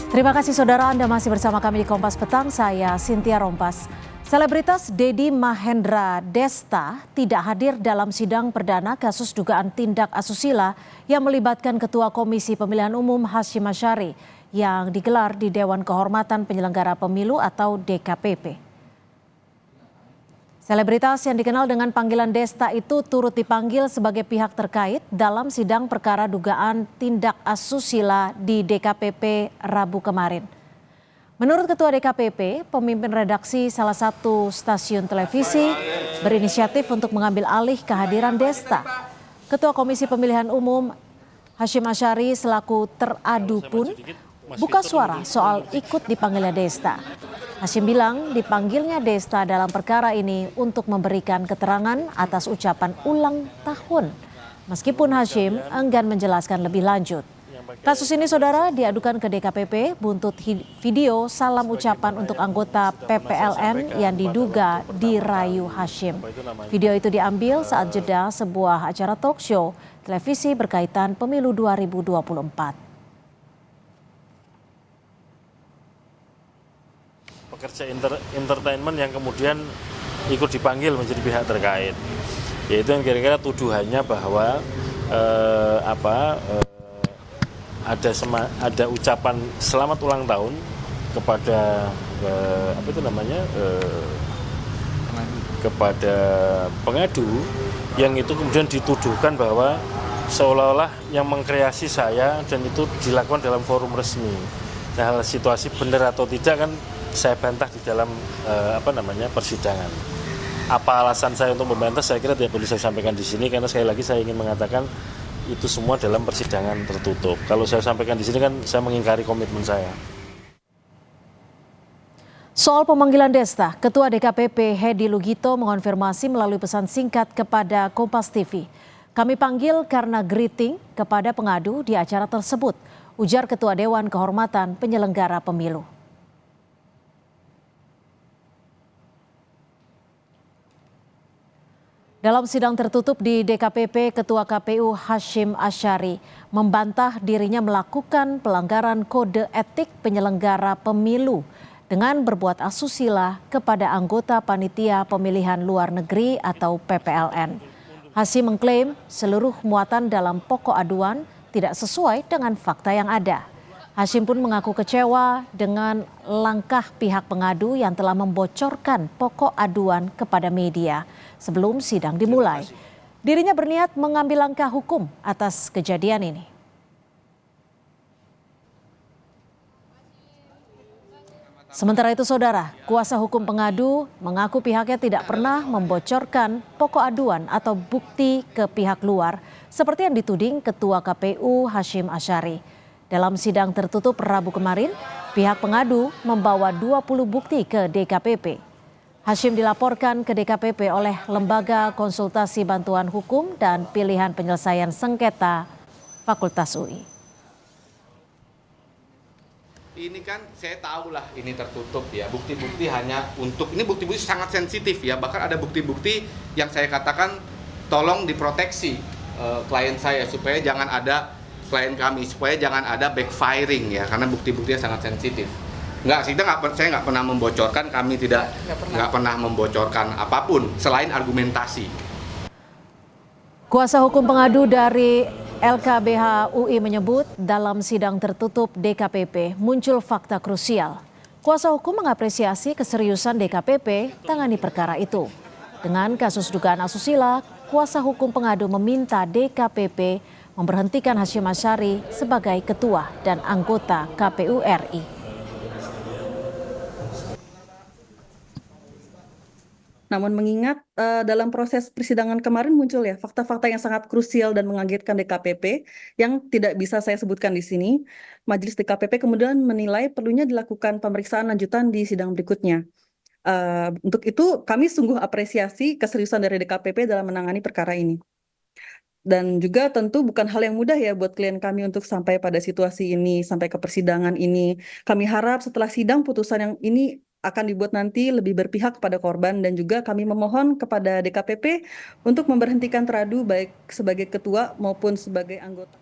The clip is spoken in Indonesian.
Terima kasih saudara, Anda masih bersama kami di Kompas Petang, saya Cynthia Rompas. Selebritas Dedi Mahendra Desta tidak hadir dalam sidang perdana kasus dugaan tindak asusila yang melibatkan Ketua Komisi Pemilihan Umum Hashim Asyari yang digelar di Dewan Kehormatan Penyelenggara Pemilu atau DKPP. Selebritas yang dikenal dengan panggilan Desta itu turut dipanggil sebagai pihak terkait dalam sidang perkara dugaan tindak asusila di DKPP Rabu kemarin. Menurut Ketua DKPP, pemimpin redaksi salah satu stasiun televisi berinisiatif untuk mengambil alih kehadiran Desta. Ketua Komisi Pemilihan Umum Hashim Asyari selaku teradu pun buka suara soal ikut dipanggilnya Desta. Hashim bilang dipanggilnya Desta dalam perkara ini untuk memberikan keterangan atas ucapan ulang tahun. Meskipun Hashim enggan menjelaskan lebih lanjut. Kasus ini saudara diadukan ke DKPP buntut video salam ucapan untuk anggota PPLN yang diduga dirayu Hashim. Video itu diambil saat jeda sebuah acara talk show televisi berkaitan pemilu 2024. Pekerja entertainment yang kemudian ikut dipanggil menjadi pihak terkait, yaitu yang kira-kira tuduhannya bahwa ada ucapan selamat ulang tahun kepada kepada pengadu yang itu kemudian dituduhkan bahwa seolah-olah yang mengkreasi saya dan itu dilakukan dalam forum resmi. Nah, situasi benar atau tidak kan saya bantah di dalam persidangan. Apa alasan saya untuk membantah? Saya kira tidak perlu saya sampaikan di sini karena sekali lagi saya ingin mengatakan itu semua dalam persidangan tertutup. Kalau saya sampaikan di sini kan saya mengingkari komitmen saya. Soal pemanggilan Desta, Ketua DKPP Hedi Lugito mengonfirmasi melalui pesan singkat kepada Kompas TV. Kami panggil karena greeting kepada pengadu di acara tersebut, ujar Ketua Dewan Kehormatan Penyelenggara Pemilu. Dalam sidang tertutup di DKPP, Ketua KPU Hashim Asyari membantah dirinya melakukan pelanggaran kode etik penyelenggara pemilu dengan berbuat asusila kepada anggota Panitia Pemilihan Luar Negeri atau PPLN. Hashim mengklaim seluruh muatan dalam pokok aduan tidak sesuai dengan fakta yang ada. Hashim pun mengaku kecewa dengan langkah pihak pengadu yang telah membocorkan pokok aduan kepada media sebelum sidang dimulai. Dirinya berniat mengambil langkah hukum atas kejadian ini. Sementara itu saudara, kuasa hukum pengadu mengaku pihaknya tidak pernah membocorkan pokok aduan atau bukti ke pihak luar seperti yang dituding Ketua KPU Hashim Asyari. Dalam sidang tertutup Rabu kemarin, pihak pengadu membawa 20 bukti ke DKPP. Hashim dilaporkan ke DKPP oleh Lembaga Konsultasi Bantuan Hukum dan Pilihan Penyelesaian Sengketa Fakultas UI. Ini kan saya tahu lah ini tertutup ya, bukti-bukti hanya untuk, ini bukti-bukti sangat sensitif ya, bahkan ada bukti-bukti yang saya katakan tolong diproteksi klien saya supaya jangan ada klien kami, supaya jangan ada backfiring ya, karena bukti-buktinya sangat sensitif. Saya nggak pernah membocorkan, kami nggak pernah membocorkan apapun selain argumentasi. Kuasa hukum pengadu dari LKBH UI menyebut dalam sidang tertutup DKPP muncul fakta krusial. Kuasa hukum mengapresiasi keseriusan DKPP tangani perkara itu. Dengan kasus dugaan asusila, kuasa hukum pengadu meminta DKPP memberhentikan Hashim Asyari sebagai ketua dan anggota KPU RI. Namun mengingat dalam proses persidangan kemarin muncul ya fakta-fakta yang sangat krusial dan mengagetkan DKPP yang tidak bisa saya sebutkan di sini, Majelis DKPP kemudian menilai perlunya dilakukan pemeriksaan lanjutan di sidang berikutnya. Untuk itu kami sungguh apresiasi keseriusan dari DKPP dalam menangani perkara ini. Dan juga tentu bukan hal yang mudah ya buat klien kami untuk sampai pada situasi ini, sampai ke persidangan ini. Kami harap setelah sidang putusan yang ini akan dibuat nanti lebih berpihak kepada korban, dan juga kami memohon kepada DKPP untuk memberhentikan teradu baik sebagai ketua maupun sebagai anggota.